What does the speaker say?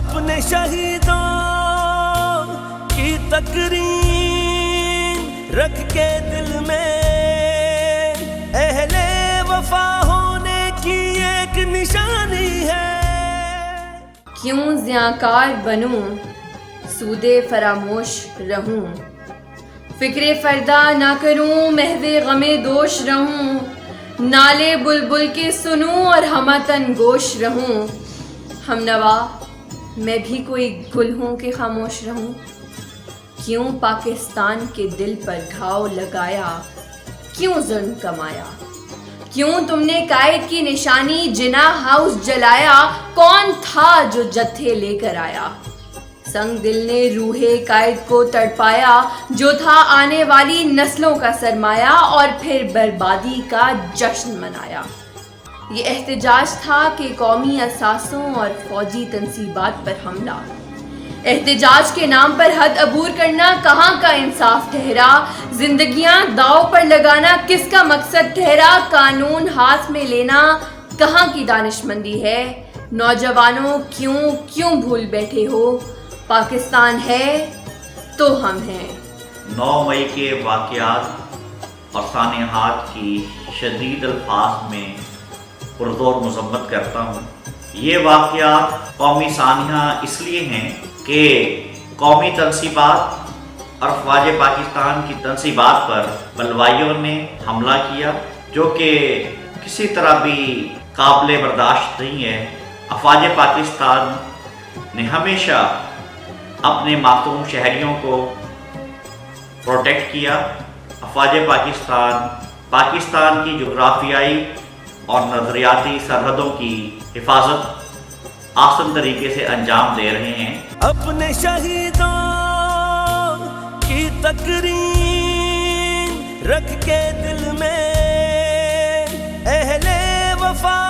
اپنے شہیدوں کی تکریم رکھ کے دل میں اہل وفا ہونے کی ایک نشانی ہے. کیوں زیاکار بنوں سودے فراموش رہوں, فکر فردا نہ کروں محو غم دوش رہوں, نالے بلبل کے سنوں اور ہمتن گوش رہوں. ہم نوا میں بھی کوئی گل ہوں کہ خاموش رہوں. کیوں پاکستان کے دل پر گھاؤ لگایا, کیوں ظلم کمایا, کیوں تم نے قائد کی نشانی جنا ہاؤس جلایا. کون تھا جو جتھے لے کر آیا, سنگ دل نے روح قائد کو تڑپایا, جو تھا آنے والی نسلوں کا سرمایہ, اور پھر بربادی کا جشن منایا. یہ احتجاج تھا کہ قومی اثاثوں اور فوجی تنصیبات پر حملہ. احتجاج کے نام پر حد عبور کرنا کہاں کا انصاف ٹھہرا, زندگیاں داؤ پر لگانا کس کا مقصد ٹھہرا. قانون ہاتھ میں لینا کہاں کی دانشمندی ہے. نوجوانوں کیوں بھول بیٹھے ہو, پاکستان ہے تو ہم ہیں. 9 مئی کے واقعات اور سانحات کی شدید الفاظ میں پرزور مذمت کرتا ہوں. یہ واقعات قومی سانحہ اس لیے ہیں کہ قومی تنصیبات اور افواج پاکستان کی تنصیبات پر بلوائیوں نے حملہ کیا, جو کہ کسی طرح بھی قابل برداشت نہیں ہے. افواج پاکستان نے ہمیشہ اپنے معصوم شہریوں کو پروٹیکٹ کیا. افواج پاکستان کی جغرافیائی اور نظریاتی سرحدوں کی حفاظت آسان طریقے سے انجام دے رہے ہیں. اپنے شہیدوں کی تکریم رکھ کے دل میں اہل وفا